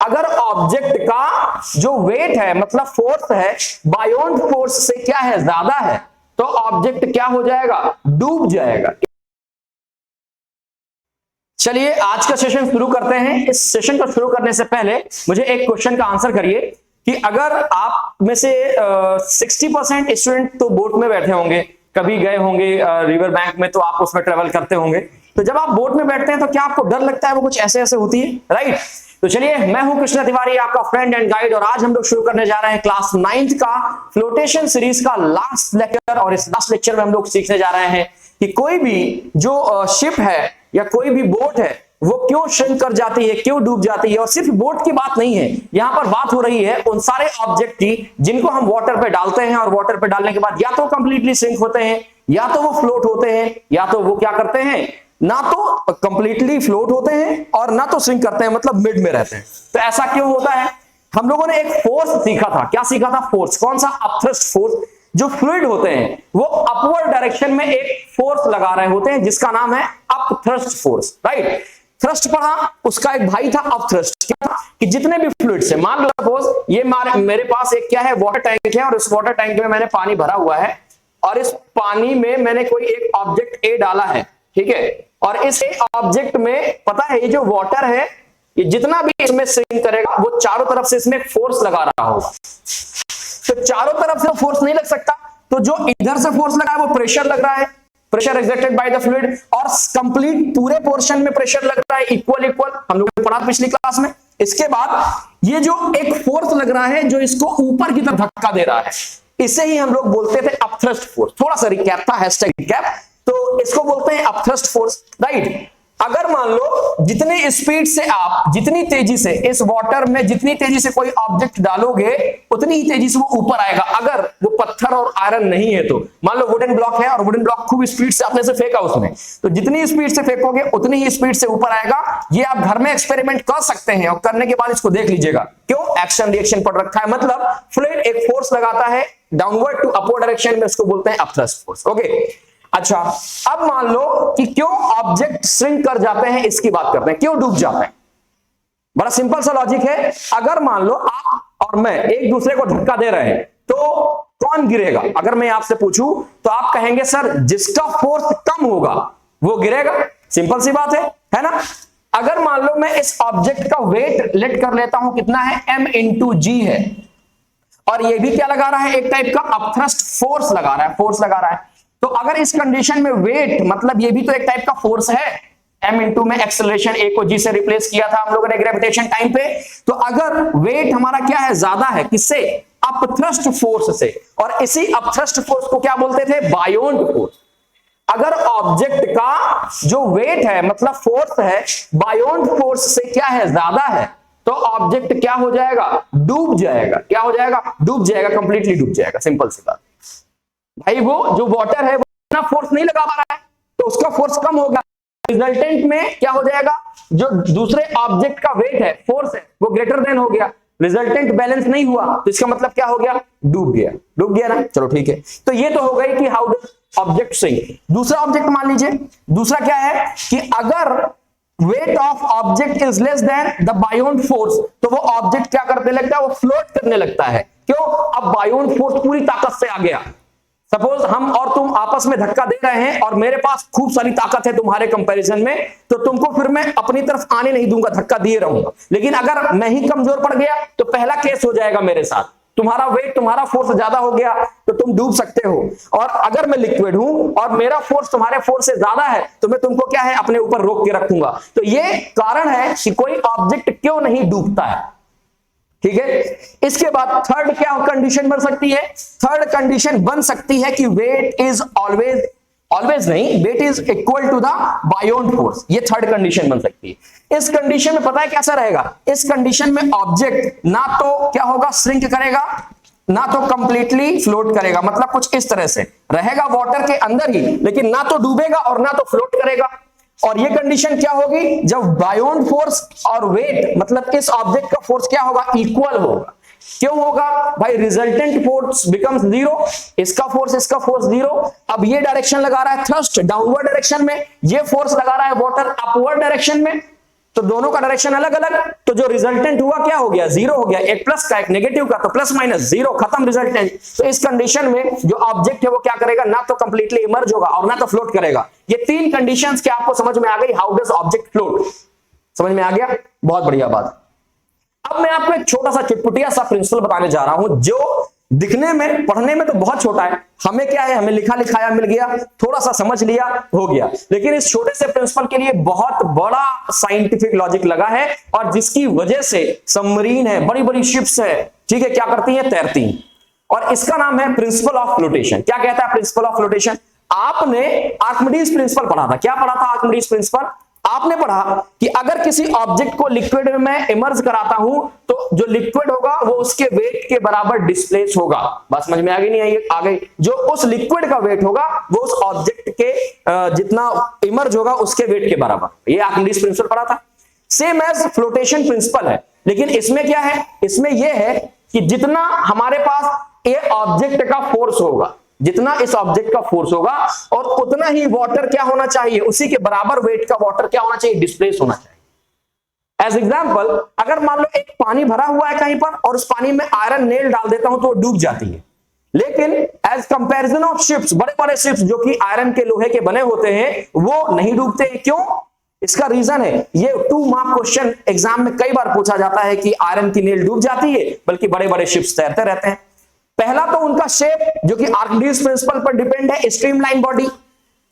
अगर ऑब्जेक्ट का जो वेट है मतलब फोर्स है बायोंड फोर्स से क्या है, ज्यादा है, तो ऑब्जेक्ट क्या हो जाएगा, डूब जाएगा। चलिए आज का सेशन शुरू करते हैं। इस सेशन को शुरू करने से पहले मुझे एक क्वेश्चन का आंसर करिए कि अगर आप में से 60% स्टूडेंट तो बोट में बैठे होंगे, कभी गए होंगे रिवर बैंक में, तो आप उसमें ट्रेवल करते होंगे। तो जब आप बोट में बैठते हैं तो क्या आपको डर लगता है, वो कुछ ऐसे ऐसे होती है, राइट? तो चलिए, मैं हूं कृष्णा तिवारी, आपका फ्रेंड एंड गाइड, और आज हम लोग शुरू करने जा रहे हैं क्लास 9th का फ्लोटेशन सीरीज का लास्ट लेक्चर। और इस लास्ट लेक्चर में हम लोग सीखने जा रहे हैं कि कोई भी जो शिप है या कोई भी बोट है वो क्यों श्रिंक कर जाती है, क्यों डूब जाती है। और सिर्फ बोट की बात नहीं है, यहां पर बात हो रही है उन सारे ऑब्जेक्ट की जिनको हम वाटर पे डालते हैं और वाटर पे डालने के बाद या तो कंप्लीटली श्रिंक होते हैं, या तो वो फ्लोट होते हैं, या तो वो क्या करते हैं, ना तो कंप्लीटली फ्लोट होते हैं और ना तो श्रिंक करते हैं, मतलब मिड में रहते हैं। तो ऐसा क्यों होता है? हम लोगों ने एक फोर्स सीखा था। क्या सीखा था? फोर्स। कौन सा? Upthrust force. जो फ्लूइड होते हैं वो अपवर्ड डायरेक्शन में एक फोर्स लगा रहे होते हैं जिसका नाम है अपथ्रस्ट फोर्स, राइट? थ्रस्ट पढ़ा, उसका एक भाई था अपथ्रस्ट। क्या था? कि जितने भी फ्लूइड से, मान लो सपोज ये मेरे पास एक क्या है, वाटर टैंक है, और इस वाटर टैंक में मैंने पानी भरा हुआ है, और इस पानी में मैंने कोई एक ऑब्जेक्ट ए डाला है, ठीक है? और इस ऑब्जेक्ट में पता है ये जो वाटर है, ये जितना भी इसमें स्विंग करेगा वो चारों तरफ से इसमें फोर्स लगा रहा होगा। तो चारों तरफ से फोर्स नहीं लग सकता, तो जो इधर से फोर्स लगा है वो प्रेशर लग रहा है, pressure exerted by the fluid, और कंप्लीट पूरे पोर्शन में प्रेशर लग रहा है इक्वल इक्वल। हम लोगों ने पढ़ा पिछली क्लास में। इसके बाद ये जो एक फोर्स लग रहा है जो इसको ऊपर की तरफ धक्का दे रहा है, इसे ही हम लोग बोलते थे अपथ्रस्ट फोर्स। थोड़ा सा रिकैप था, हैशटैग रिकैप। तो इसको बोलते हैं अपथ्रस्ट फोर्स, राइट? अगर मान लो जितनी स्पीड से आप, जितनी तेजी से इस वाटर में जितनी तेजी से कोई ऑब्जेक्ट डालोगे उतनी ही तेजी से वो ऊपर आएगा। अगर वो पत्थर और आयरन नहीं है तो मान लो वुडन ब्लॉक है और वुडन ब्लॉक खूब स्पीड से आपने से फेंका उसमें, तो जितनी स्पीड से फेंकोगे उतनी ही स्पीड से ऊपर आएगा। ये आप घर में एक्सपेरिमेंट कर सकते हैं और करने के बाद इसको देख लीजिएगा। क्यों? एक्शन रिएक्शन पढ़ रखा है। मतलब फ्लूइड एक फोर्स लगाता है डाउनवर्ड टू अपवर्ड डायरेक्शन में, उसको बोलते हैं अपथ्रस्ट फोर्स। ओके, अच्छा, अब मान लो कि क्यों ऑब्जेक्ट श्रिंक कर जाते हैं, इसकी बात करते हैं। क्यों डूब जाते हैं? बड़ा सिंपल सा लॉजिक है। अगर मान लो आप और मैं एक दूसरे को धक्का दे रहे हैं तो कौन गिरेगा? अगर मैं आपसे पूछूं तो आप कहेंगे सर जिसका फोर्स कम होगा वो गिरेगा। सिंपल सी बात है ना? अगर मान लो मैं इस ऑब्जेक्ट का वेट लेट कर लेता हूं, कितना है, m/g है, और ये भी क्या लगा रहा है, एक टाइप का अपथ्रस्ट फोर्स लगा रहा है, फोर्स लगा रहा है। तो अगर इस कंडीशन में वेट, मतलब ये भी तो एक टाइप का फोर्स है, m इंटू में एक्सेलरेशन, a को g से रिप्लेस किया था हम लोगों ने ग्रेविटेशन टाइम पे। तो अगर वेट हमारा क्या है, ज्यादा है, किससे? अपथ्रस्ट फोर्स से। और इसी अपथ्रस्ट फोर्स को क्या बोलते थे? Beyond force. अगर ऑब्जेक्ट का जो वेट है मतलब फोर्स है बायोंड फोर्स से क्या है, ज्यादा है, तो ऑब्जेक्ट क्या हो जाएगा, डूब जाएगा। क्या हो जाएगा? डूब जाएगा, कंप्लीटली डूब जाएगा। सिंपल सी बात भाई। वो जो वाटर है वो इतना फोर्स नहीं लगा पा रहा है, तो उसका फोर्स कम होगा, रिजल्टेंट में क्या हो जाएगा, जो दूसरे ऑब्जेक्ट का वेट है, फोर्स है, वो ग्रेटर देन हो गया, रिजल्टेंट बैलेंस नहीं हुआ, तो इसका मतलब क्या हो गया, डूब गया। डूब गया ना? चलो ठीक है। तो ये तो हो गई कि हाउ डज ऑब्जेक्ट सिंक। दूसरा ऑब्जेक्ट मान लीजिए, दूसरा क्या है कि अगर weight of object is less than the buoyant force, तो वो ऑब्जेक्ट क्या करने लगता है, वो फ्लोट करने लगता है। क्यों? अब बायोंड फोर्स पूरी ताकत से आ गया। सपोज हम और तुम आपस में धक्का दे रहे हैं और मेरे पास खूब सारी ताकत है तुम्हारे कंपैरिजन में, तो तुमको फिर मैं अपनी तरफ आने नहीं दूंगा, धक्का दिए रहूंगा। लेकिन अगर मैं ही कमजोर पड़ गया तो पहला केस हो जाएगा मेरे साथ, तुम्हारा वेट, तुम्हारा फोर्स ज्यादा हो गया तो तुम डूब सकते हो। और अगर मैं लिक्विड हूं और मेरा फोर्स तुम्हारे फोर्स से ज्यादा है तो मैं तुमको क्या है, अपने ऊपर रोक के रखूंगा। तो ये कारण है कि कोई ऑब्जेक्ट क्यों नहीं डूबता है। ठीक है। इसके बाद थर्ड क्या कंडीशन बन सकती है? थर्ड कंडीशन बन सकती है कि वेट इज ऑलवेज नहीं, weight is equal to the buoyant force. ये थर्ड कंडीशन बन सकती है। इस कंडीशन में पता है कैसा रहेगा? इस कंडीशन में ऑब्जेक्ट ना तो क्या होगा, श्रिंक करेगा, ना तो कंप्लीटली फ्लोट करेगा। मतलब कुछ इस तरह से रहेगा वाटर के अंदर ही, लेकिन ना तो डूबेगा और ना तो फ्लोट करेगा। और ये कंडीशन क्या होगी? जब बायोंड फोर्स और वेट, मतलब इस ऑब्जेक्ट का फोर्स क्या होगा, इक्वल होगा। क्यों होगा भाई? रिजल्टेंट फोर्स बिकम्स जीरो, इसका फोर्स जीरो। अब ये डायरेक्शन लगा रहा है थ्रस्ट डाउनवर्ड डायरेक्शन में, ये फोर्स लगा रहा है वाटर अपवर्ड डायरेक्शन में। तो दोनों का डायरेक्शन अलग अलग, तो जो रिजल्टेंट हुआ क्या हो गया, जीरो हो गया। एक प्लस का एक नेगेटिव का, तो प्लस माइनस जीरो, खत्म रिजल्टेंट। तो इस कंडीशन में जो ऑब्जेक्ट है वो क्या करेगा, ना तो कंप्लीटली इमर्ज होगा और ना तो फ्लोट करेगा। ये तीन कंडीशंस क्या आपको समझ में आ गई, हाउ डज ऑब्जेक्ट फ्लोट, समझ में आ गया, बहुत बढ़िया बात। अब मैं आपको एक छोटा सा चुटपुटिया सा प्रिंसिपल बताने जा रहा हूं, जो दिखने में पढ़ने में तो बहुत छोटा है, हमें क्या है, हमें लिखा लिखाया मिल गया, थोड़ा सा समझ लिया हो गया, लेकिन इस छोटे से प्रिंसिपल के लिए बहुत बड़ा साइंटिफिक लॉजिक लगा है, और जिसकी वजह से सबमरीन है, बड़ी बड़ी शिप्स है, ठीक है, क्या करती हैं, तैरती हैं। और इसका नाम है प्रिंसिपल ऑफ फ्लोटेशन। क्या कहता है प्रिंसिपल ऑफ फ्लोटेशन? आपने आर्किमिडीज प्रिंसिपल पढ़ा था। क्या पढ़ा था आर्किमिडीज प्रिंसिपल? आपने पढ़ा कि अगर किसी ऑब्जेक्ट को लिक्विड में मैं इमर्ज कराता हूं तो जो लिक्विड होगा वो उसके वेट के बराबर डिस्प्लेस होगा। बात समझ में आ गई, नहीं आई? आ गई। जो उस लिक्विड का वेट होगा वो उस ऑब्जेक्ट के जितना इमर्ज होगा उसके वेट के बराबर। ये आर्किमिडीज प्रिंसिपल पढ़ा था। सेम एज फ्लोटेशन प्रिंसिपल है, लेकिन इसमें क्या है, इसमें यह है कि जितना हमारे पास ये ऑब्जेक्ट का फोर्स होगा, जितना इस ऑब्जेक्ट का फोर्स होगा, और उतना ही वाटर क्या होना चाहिए, उसी के बराबर वेट का वाटर क्या होना चाहिए, डिस्प्लेस होना चाहिए। एज एग्जांपल, अगर मान लो एक पानी भरा हुआ है कहीं पर और उस पानी में आयरन नेल डाल देता हूं तो वो डूब जाती है, लेकिन एज कंपैरिजन ऑफ शिप्स, बड़े बड़े शिप्स जो कि आयरन के लोहे के बने होते हैं वो नहीं डूबते हैं। क्यों? इसका रीजन है, ये 2 मार्क क्वेश्चन एग्जाम में कई बार पूछा जाता है कि आयरन की नेल डूब जाती है बल्कि बड़े बड़े शिप्स तैरते रहते हैं। पहला तो उनका शेप जो कि आर्किमिडीज प्रिंसिपल पर डिपेंड है, स्ट्रीमलाइन बॉडी,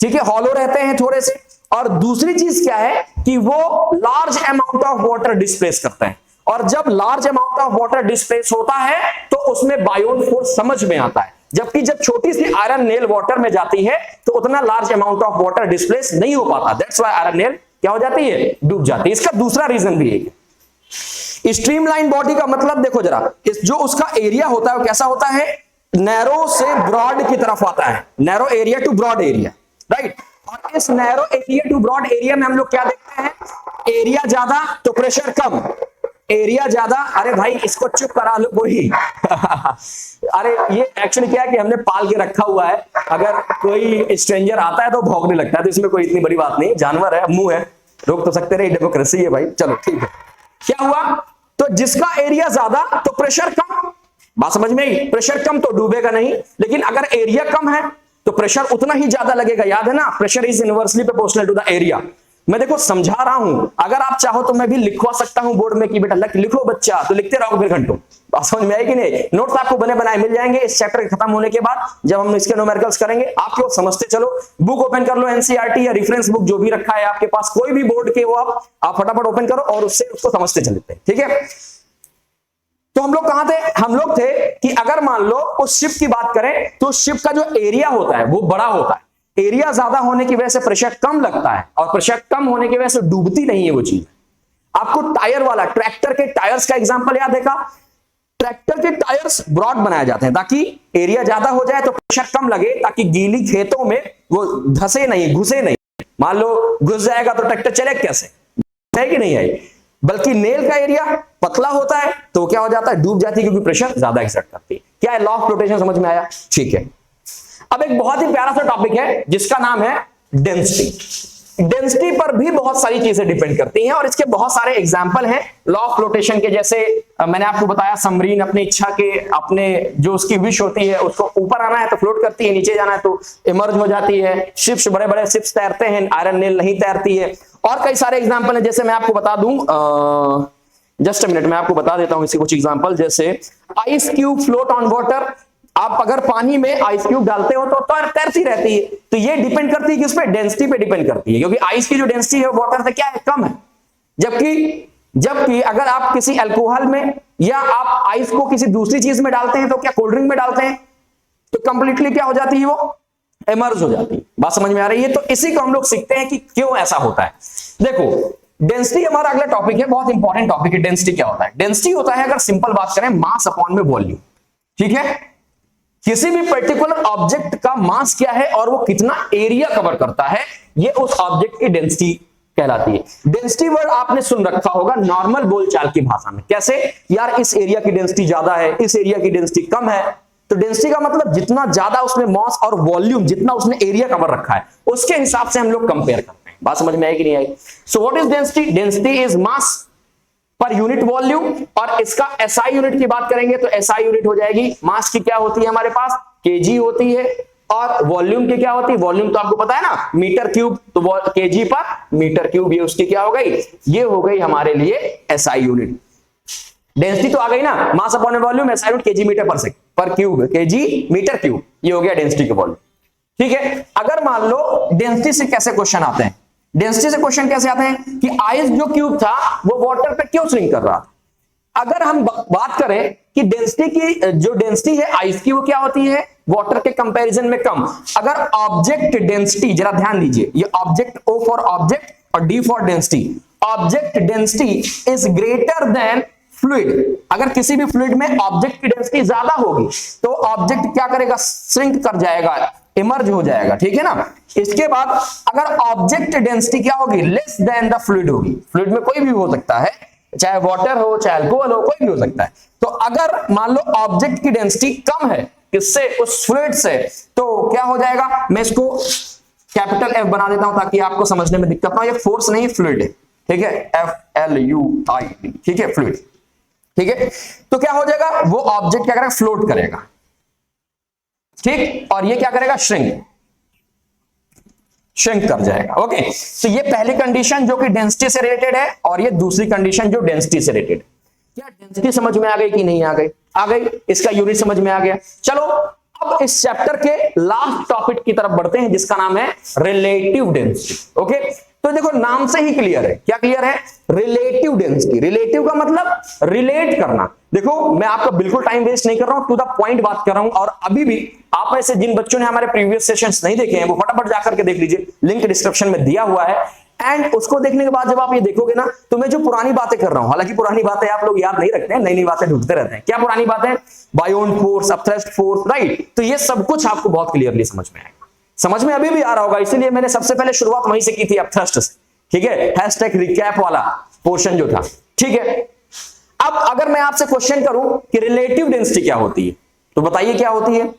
ठीक है, हॉलो रहते हैं थोड़े से। और दूसरी चीज क्या है कि वो large amount of water displace करते हैं, और जब large amount of water displace होता है तो उसमें बायोन फोर्स समझ में आता है, जबकि जब छोटी सी आयरन नेल वाटर में जाती है तो उतना large amount of water displace नहीं हो पाता। दैट्स व्हाई आयरन नेल क्या हो जाती है, डूब जाती है। इसका दूसरा रीजन भी है, स्ट्रीमलाइन बॉडी का मतलब देखो जरा, जो उसका एरिया होता है वो कैसा होता है, नैरो से ब्रॉड की तरफ आता है, narrow area to broad area, right. और इस narrow area to broad area में हम लोग क्या देखते हैं, एरिया ज्यादा तो प्रेशर कम, एरिया ज्यादा, अरे भाई इसको चुप करा लो कोई अरे ये एक्चुअली क्या है कि हमने पाल के रखा हुआ है, अगर कोई स्ट्रेंजर आता है तो भौंकने लगता है, तो इसमें कोई इतनी बड़ी बात नहीं, जानवर है, मुंह है, रोक तो सकते रहे, डेमोक्रेसी है भाई। चलो ठीक है, क्या हुआ, तो जिसका एरिया ज्यादा तो प्रेशर कम, बात समझ में आई, प्रेशर कम तो डूबेगा नहीं, लेकिन अगर एरिया कम है तो प्रेशर उतना ही ज्यादा लगेगा। याद है ना, pressure is inversely proportional to the area. मैं देखो समझा रहा हूं, अगर आप चाहो तो मैं भी लिखवा सकता हूं बोर्ड में कि बेटा लिखो बच्चा, तो लिखते रहो फिर घंटों। बात समझ में आई कि नहीं? नोट्स आपको बने बनाए मिल जाएंगे इस चैप्टर के खत्म होने के बाद, जब हम इसके न्यूमेरिकल्स करेंगे। आप लोग समझते चलो, बुक ओपन कर लो, एनसीईआरटी या रेफरेंस बुक जो भी रखा है आपके पास, कोई भी बोर्ड के, वो आप फटाफट ओपन करो और उससे उसको समझते चलते हैं, ठीक है। तो हम लोग कहां थे, हम लोग थे कि अगर मान लो उस शिप की बात करें तो शिप का जो एरिया होता है वो बड़ा होता है, एरिया ज्यादा होने की वजह से प्रेशर कम लगता है, और प्रेशर कम होने की वजह से डूबती नहीं है वो चीज। आपको टायर वाला, ट्रैक्टर के टायर्स का एग्जांपल याद है का, ट्रैक्टर के टायर्स ब्रॉड बनाए जाते हैं ताकि एरिया ज्यादा हो जाए तो प्रेशर कम लगे, ताकि गीली खेतों में वो धसे नहीं, घुसे नहीं। मान लो घुस जाएगा तो ट्रैक्टर चले कैसे, है कि नहीं है? बल्कि नेल का एरिया पतला होता है तो क्या हो जाता है, डूब जाती है, क्योंकि प्रेशर ज्यादा एक्सर्ट करती है। क्या है, लॉ ऑफ फ्लोटेशन समझ में आया? ठीक है। अब एक बहुत ही प्यारा सा टॉपिक है जिसका नाम है डेंसिटी। डेंसिटी पर भी बहुत सारी चीजें डिपेंड करती हैं, और इसके बहुत सारे एग्जांपल हैं लॉ ऑफ फ्लोटेशन के। जैसे मैंने आपको बताया, सबमरीन अपनी इच्छा के, अपने जो उसकी विश होती है, उसको ऊपर आना है तो फ्लोट करती है, नीचे जाना है तो इमर्ज हो जाती है। शिप्स, बड़े बड़े शिप्स तैरते हैं, आयरन नेल नहीं तैरती है। और कई सारे एग्जांपल हैं, जैसे मैं आपको बता दूं, जस्ट अ मिनट, मैं आपको बता देता हूं इसी कुछ एग्जांपल। जैसे ice cube float on water, आप अगर पानी में आइस क्यूब डालते हो तो तैरती रहती है। तो ये डिपेंड करती है किस पे, डेंसिटी पे डिपेंड करती है, क्योंकि आइस की जो डेंसिटी है वाटर से क्या है, कम है। जबकि अगर आप किसी अल्कोहल में या आप आइस को किसी दूसरी चीज में डालते हैं, तो क्या कोल्ड ड्रिंक में डालते हैं, तो कंप्लीटली क्या हो जाती है, वो इमर्ज हो जाती है। बात समझ में आ रही है? तो इसी को हम लोग सीखते हैं कि क्यों ऐसा होता है। देखो, डेंसिटी हमारा अगला टॉपिक है, बहुत इंपॉर्टेंट टॉपिक है। डेंसिटी क्या होता है? डेंसिटी होता है, अगर सिंपल बात करें, मास अपॉन में वॉल्यूम, ठीक है। किसी भी पर्टिकुलर ऑब्जेक्ट का मास क्या है और वो कितना एरिया कवर करता है, ये उस ऑब्जेक्ट की डेंसिटी कहलाती है। डेंसिटी वर्ड आपने सुन रखा होगा नॉर्मल बोलचाल की भाषा में। कैसे? यार इस एरिया की डेंसिटी ज्यादा है, इस एरिया की डेंसिटी कम है। तो डेंसिटी का मतलब जितना ज्यादा उसमें मास और वॉल्यूम, जितना उसने एरिया कवर रखा है, उसके हिसाब से हम लोग कंपेयर करते हैं। बात समझ में आई कि नहीं आई? So what is density? Density is mass per unit volume, और इसका एसआई यूनिट की बात करेंगे तो एसआई यूनिट हो जाएगी, मास की क्या होती है हमारे पास, केजी होती है, और वॉल्यूम की क्या होती है, वॉल्यूम तो आपको पता है ना, मीटर क्यूब, तो केजी पर मीटर क्यूब, ये उसकी क्या हो गई, ये हो गई हमारे लिए एसआई यूनिट। डेंसिटी तो आ गई ना, mass upon volume, SI unit KG metre पर क्यूब, केजी मीटर क्यूब, ये हो गया डेंसिटी का वॉल्यूम। ठीक है, अगर मान लो डेंसिटी से कैसे क्वेश्चन आते हैं, डेंसिटी से क्वेश्चन कैसे आते हैं कि आइस जो क्यूब था वो वाटर पे क्यों श्रिंक कर रहा था। अगर हम बात करें कि डेंसिटी की, जो डेंसिटी है आइस की वो क्या होती है, वाटर के कंपैरिजन में कम। अगर ऑब्जेक्ट डेंसिटी, जरा ध्यान दीजिए, ये ऑब्जेक्ट, ओ फॉर ऑब्जेक्ट और D for density, object density is greater than fluid, अगर किसी भी फ्लूइड में ऑब्जेक्ट की डेंसिटी ज्यादा होगी तो ऑब्जेक्ट क्या करेगा, श्रिंक कर जाएगा, इमर्ज हो जाएगा, ठीक है ना। इसके बाद अगर ऑब्जेक्ट डेंसिटी क्या होगी, लेस देन द फ्लूइड होगी, फ्लूइड में कोई भी हो सकता है, चाहे वाटर हो चाहे अल्कोहल हो, कोई भी हो सकता है। तो अगर मान लो ऑब्जेक्ट की डेंसिटी कम है किससे, उस फ्लूइड से, तो क्या हो जाएगा, मैं इसको कैपिटल एफ बना देता हूं ताकि आपको समझने में दिक्कत ना हो, ये फोर्स नहीं फ्लूइड है, ठीक है, FLUID, ठीक है, फ्लूइड, ठीक है। तो क्या हो जाएगा, वो ऑब्जेक्ट क्या करेगा, फ्लोट करेगा, ठीक, और ये क्या करेगा, श्रिंक कर जाएगा। ओके, तो ये पहली कंडीशन जो कि डेंसिटी से रिलेटेड है, और ये दूसरी कंडीशन जो डेंसिटी से रिलेटेड। क्या डेंसिटी समझ में आ गई कि नहीं आ गई? आ गई, इसका यूनिट समझ में आ गया। चलो अब इस चैप्टर के लास्ट टॉपिक की तरफ बढ़ते हैं जिसका नाम है रिलेटिव डेंसिटी। ओके, तो देखो नाम से ही क्लियर है, क्या क्लियर है, रिलेटिव डेंसिटी। रिलेटिव का मतलब रिलेट करना। देखो मैं आपका बिल्कुल टाइम वेस्ट नहीं कर रहा हूं, टू द पॉइंट बात कर रहा हूं। और अभी भी आप में से जिन बच्चों ने हमारे प्रीवियस सेशंस नहीं देखे हैं वो फटाफट जाकर के देख लीजिए, लिंक डिस्क्रिप्शन में दिया हुआ है। एंड उसको देखने के बाद जब आप ये देखोगे ना, तो मैं जो पुरानी बातें कर रहा हूं, हालांकि पुरानी बातें आप लोग याद नहीं रखते हैं, नई नई बातें ढूंढते रहते हैं। क्या पुरानी बातें, बायोन फोर्स, अपथ्रस्ट फोर्स, राइट, तो ये सब कुछ आपको बहुत क्लियरली समझ में आएगा, समझ में अभी भी आ रहा होगा, इसीलिए मैंने सबसे पहले शुरुआत वहीं से की थी, अपथ्रस्ट से, ठीक है, हैशटैग रिकैप वाला पोर्शन जो था, ठीक है। अब अगर मैं आपसे क्वेश्चन करूं कि रिलेटिव डेंसिटी क्या होती है, तो बताइए क्या होती है।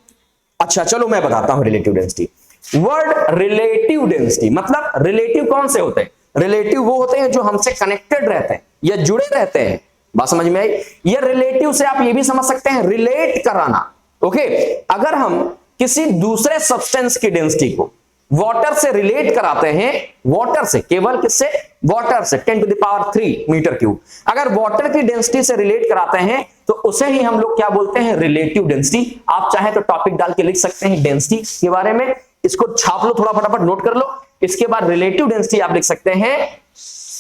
अच्छा चलो मैं बताता हूं relative density. Word relative density मतलब रिलेटिव कौन से होते हैं, रिलेटिव वो होते हैं जो हमसे कनेक्टेड रहते हैं या जुड़े रहते हैं, बात समझ में आई। ये रिलेटिव से आप ये भी समझ सकते हैं रिलेट कराना। ओके, अगर हम किसी दूसरे सब्सटेंस की डेंसिटी को वाटर से रिलेट कराते हैं, वाटर से, केवल किससे, वाटर से, 10⁻³ मीटर क्यूब, अगर वाटर की डेंसिटी से रिलेट कराते हैं तो उसे ही हम लोग क्या बोलते हैं, रिलेटिव डेंसिटी। आप चाहे तो टॉपिक डाल के लिख सकते हैं डेंसिटी के बारे में, इसको छाप लो, थोड़ा फटाफट नोट कर लो। इसके बाद रिलेटिव डेंसिटी आप लिख सकते हैं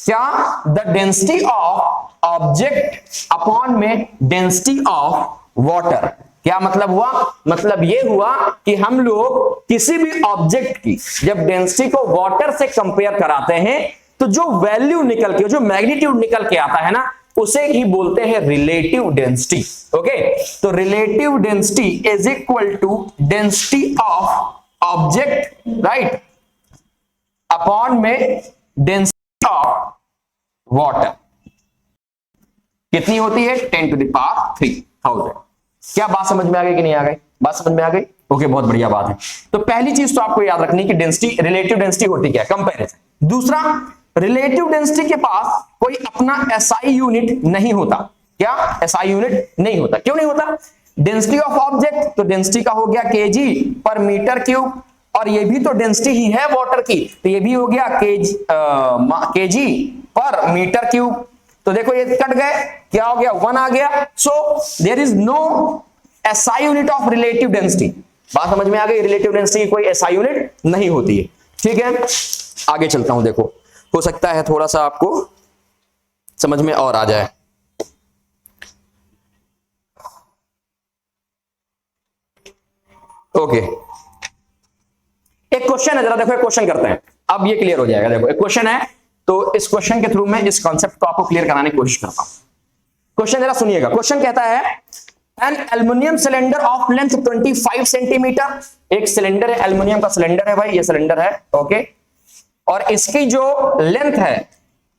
क्या, the density of object upon में डेंसिटी ऑफ वाटर। क्या मतलब हुआ, मतलब ये हुआ कि हम लोग किसी भी ऑब्जेक्ट की जब डेंसिटी को वाटर से कंपेयर कराते हैं तो जो वैल्यू निकल के, जो मैग्नीट्यूड निकल के आता है ना, उसे ही बोलते हैं रिलेटिव डेंसिटी। ओके, तो relative density is equal to density of object, right, upon में डेंसिटी ऑफ वाटर। कितनी होती है, 10⁻³ क्या बात समझ में आ गई कि नहीं आ गई, बात समझ में आ गई। ओके, बहुत बढ़िया बात है। तो पहली चीज तो आपको याद रखनी कि डेंसिटी, रिलेटिव डेंसिटी होती क्या है, कंपैरिजन। दूसरा, रिलेटिव डेंसिटी के पास कोई अपना एसआई यूनिट नहीं होता। क्या, एसआई यूनिट नहीं होता। क्यों नहीं होता, डेंसिटी ऑफ ऑब्जेक्ट, तो डेंसिटी का हो गया केजी पर मीटर क्यूब, और ये भी तो डेंसिटी ही है वाटर की, तो ये भी हो गया केजी पर मीटर क्यूब। तो देखो ये कट गए, क्या हो गया, 1 आ गया। So there is no SI unit of relative density. बात समझ में आ गई, रिलेटिव डेंसिटी की कोई एसआई यूनिट नहीं होती है। ठीक है, आगे चलता हूं। देखो हो सकता है थोड़ा सा आपको समझ में और आ जाए। ओके, एक क्वेश्चन है, जरा देखो, एक क्वेश्चन करते हैं, अब ये क्लियर हो जाएगा। देखो एक क्वेश्चन है, तो इस क्वेश्चन के थ्रू मैं इस कॉन्सेप्ट को आपको क्लियर कराने की कोशिश करता हूं। क्वेश्चन जरा सुनिएगा। क्वेश्चन कहता है an aluminium cylinder of length 25 centimetre. एक सिलेंडर है, एल्युमिनियम का सिलेंडर है भाई, ये सिलेंडर है। ओके, और इसकी जो लेंथ है,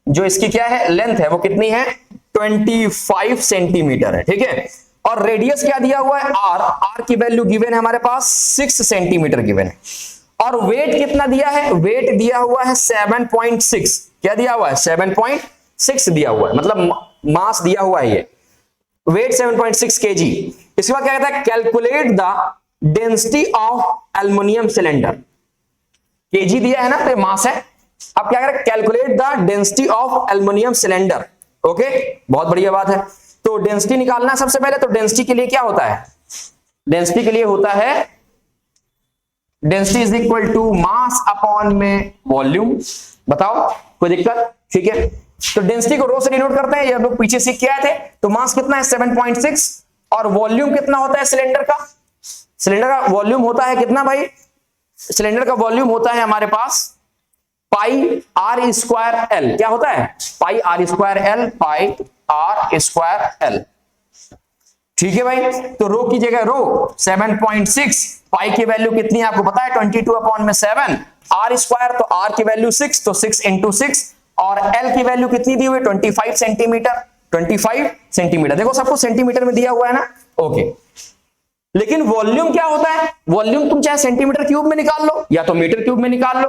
जो इसकी क्या है, लेंथ है, वो कितनी है, 25 सेंटीमीटर है। ठीक है, और रेडियस क्या दिया हुआ है, आर। आर की वैल्यू गिवन है हमारे पास 6 सेंटीमीटर गिवन है। और वेट कितना दिया है, वेट दिया हुआ है 7.6, क्या दिया हुआ है 7.6 दिया हुआ है, मतलब मास दिया हुआ है ये, वेट 7.6 kg। इसके बाद क्या कहता है, calculate the density of aluminium cylinder, KG दिया है ना तो मास है। अब क्या करें, calculate the density of aluminium cylinder. Okay, बहुत बढ़िया बात है। तो डेंसिटी निकालना है सबसे पहले। तो डेंसिटी के लिए क्या होता है, डेंसिटी के लिए होता है density is equal to mass upon में वॉल्यूम। बताओ कोई दिक्कत, ठीक है। तो डेंसिटी को रो से डिनोट करते हैं, ये हम लोग पीछे सीख के आए थे। तो मास कितना है 7.6 और वॉल्यूम कितना होता है सिलेंडर का, सिलेंडर का वॉल्यूम होता है कितना भाई, सिलेंडर का वॉल्यूम होता है हमारे पास पाई आर स्क्वायर एल। क्या होता है, pi r square L, pi r square L, ठीक है भाई। तो रो की जगह रो 7.6, पाई की वैल्यू कितनी है आपको पता है 22 अपॉन में 7, आर स्क्वायर तो आर की वैल्यू 6 तो 6 इंटू 6, और एल की वैल्यू कितनी दी हुई 25 सेंटीमीटर, 25 सेंटीमीटर। देखो सबको सेंटीमीटर में दिया हुआ है ना, ओके। लेकिन वॉल्यूम क्या होता है, वॉल्यूम तुम चाहे सेंटीमीटर क्यूब में निकाल लो या तो मीटर क्यूब में निकाल लो।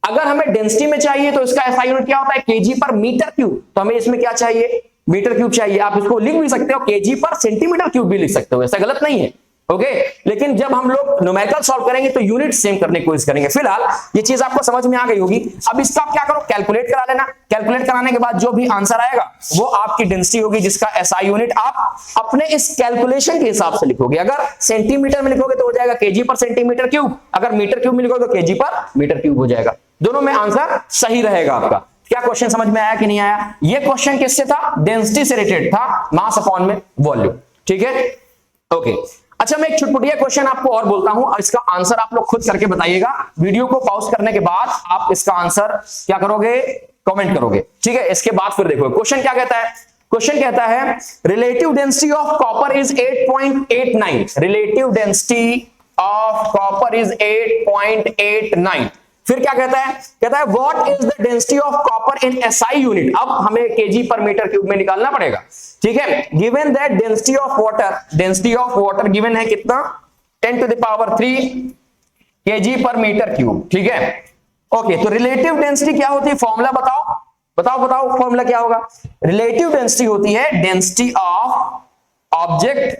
अगर हमें डेंसिटी में चाहिए तो इसका एसआई यूनिट क्या होता है, केजी पर मीटर क्यूब। तो हमें इसमें क्या चाहिए, मीटर क्यूब चाहिए। आप इसको लिख भी सकते हो केजी पर सेंटीमीटर क्यूब भी लिख सकते हो, ऐसा गलत नहीं है, ओके। लेकिन जब हम लोग न्यूमेरिकल सॉल्व करेंगे तो यूनिट सेम करने की कोशिश करेंगे। फिलहाल ये चीज आपको समझ में आ गई होगी। अब इसका आप क्या करो, कैलकुलेट करा लेना। कैलकुलेट कराने के बाद जो भी आंसर आएगा वो आपकी डेंसिटी होगी, जिसका एसआई यूनिट आप अपने इस कैलकुलेशन के हिसाब से लिखोगे। अगर सेंटीमीटर में लिखोगे तो हो जाएगा केजी पर सेंटीमीटर क्यूब, अगर मीटर क्यूब में लिखोगे तो केजी पर मीटर क्यूब हो जाएगा। दोनों में आंसर सही रहेगा आपका। क्या क्वेश्चन समझ में आया कि नहीं आया? ये क्वेश्चन किससे था, डेंसिटी से रिलेटेड था, मास अपॉन में वॉल्यूम, ठीक है, ओके। अच्छा, मैं एक छुटपुटिया क्वेश्चन आपको और बोलता हूं, इसका आंसर आप लोग खुद करके बताइएगा। वीडियो को पॉज करने के बाद आप इसका आंसर क्या करोगे, कमेंट करोगे, ठीक है। इसके बाद फिर देखो क्वेश्चन क्या कहता है। क्वेश्चन कहता है relative density of copper is 8.89, relative density of copper is 8.89। फिर क्या कहता है, कहता है what is the density of copper in SI unit. अब हमें केजी पर मीटर क्यूब में निकालना पड़ेगा, ठीक है। Given that density of water, density of water given है कितना 10 टू द पावर 3 केजी पर मीटर क्यूब, ठीक है, ओके। तो रिलेटिव डेंसिटी क्या होती है, फॉर्मूला बताओ बताओ बताओ, फॉर्मूला क्या होगा। रिलेटिव डेंसिटी होती है डेंसिटी ऑफ ऑब्जेक्ट,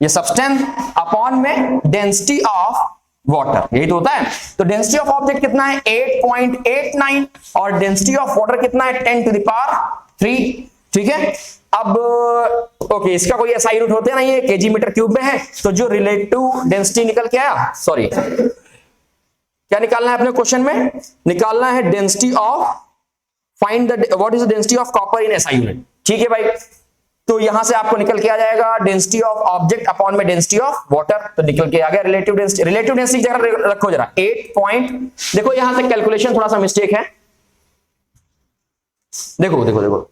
ये सब्सटेंस, अपॉन में डेंसिटी ऑफ वाटर, यही तो होता है। तो डेंसिटी ऑफ ऑब्जेक्ट कितना है 8.89 और डेंसिटी ऑफ वाटर कितना है 10 टू द पावर 3, ठीक है। अब ओके, इसका कोई एसआई यूनिट होते नहीं है, केजी मीटर क्यूब में है। तो जो रिलेटिव डेंसिटी निकल के आया, सॉरी क्या निकालना है अपने क्वेश्चन में, निकालना है density of, find the what is the density of copper in SI unit, ठीक है भाई। तो यहां से आपको निकल के आ जाएगा डेंसिटी ऑफ ऑब्जेक्ट अपॉन में डेंसिटी ऑफ वाटर, तो निकल के आ गया रिलेटिव डेंसिटी। रिलेटिव डेंसिटी जरा रखो जरा 8 पॉइंट, देखो यहां से कैलकुलेशन थोड़ा सा मिस्टेक है, देखो देखो देखो,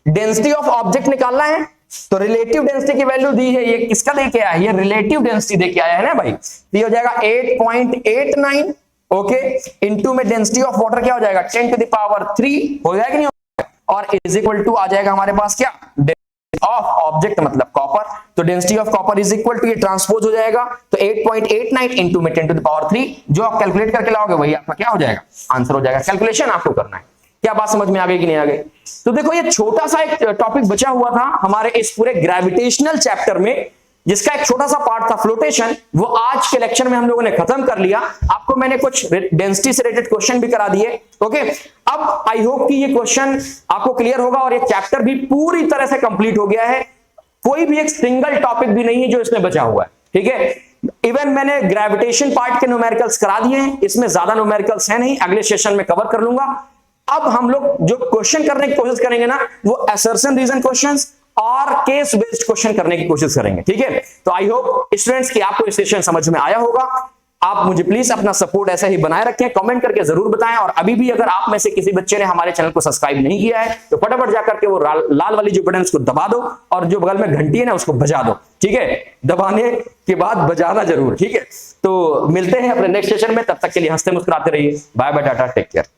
डेंसिटी ऑफ ऑब्जेक्ट निकालना है तो रिलेटिव डेंसिटी की वैल्यू दी है, ये किसका देके आया है, ये रिलेटिव डेंसिटी देके आया है ना भाई। ये हो जाएगा 8.89, ओके, इनटू में डेंसिटी ऑफ वाटर क्या हो जाएगा 10 टू द पावर 3 हो जाएगा, नहीं और इज इक्वल टू आ जाएगा हमारे पास क्या, डेंसिटी ऑफ ऑब्जेक्ट मतलब कॉपर। तो density of copper is equal to, ये ट्रांसपोज हो जाएगा, तो 8.89 इनटू में 10 टू द पावर 3, जो आप कैलकुलेट करके लाओगे वही आपका क्या हो जाएगा, आंसर हो जाएगा। कैलकुलेशन आपको करना है। क्या बात समझ में आ गई कि नहीं आ गई? तो देखो ये छोटा सा एक टॉपिक बचा हुआ था हमारे इस पूरे ग्रेविटेशनल चैप्टर में, जिसका एक छोटा सा पार्ट था फ्लोटेशन, वो आज के लेक्चर में हम लोगों ने खत्म कर लिया। आपको मैंने कुछ डेंसिटी से रिलेटेड क्वेश्चन भी करा दिए, ओके। अब आई होप कि ये क्वेश्चन आपको क्लियर होगा और ये चैप्टर भी पूरी तरह से कंप्लीट हो गया है। कोई भी एक सिंगल टॉपिक भी नहीं है जो इसमें बचा हुआ है, ठीक है। इवन मैंने ग्रेविटेशन पार्ट के न्यूमेरिकल्स करा दिए हैं, इसमें ज्यादा न्यूमेरिकल्स है नहीं, अगले सेशन में कवर कर लूंगा। अब हम लोग जो क्वेश्चन करने की कोशिश करेंगे ना, वो असर्शन रीजन क्वेश्चंस और केस बेस्ड क्वेश्चन करने की कोशिश करेंगे, ठीक है। तो आई होप स्टूडेंट्स कि आपको ये सेशन समझ में आया होगा। आप मुझे प्लीज अपना सपोर्ट ऐसा ही बनाए रखें, कमेंट करके जरूर बताएं। और अभी भी अगर आप में से किसी बच्चे ने हमारे चैनल को सब्सक्राइब नहीं किया है तो फटाफट जाकर के वो लाल वाली जो बटन उसको दबा दो और जो बगल में घंटी है ना उसको बजा दो, ठीक है। दबाने के बाद बजाना जरूर, ठीक है। तो मिलते हैं अपने नेक्स्ट सेशन में, तब तक के लिए हंसते मुस्कुराते रहिए। Bye bye, tata, take care.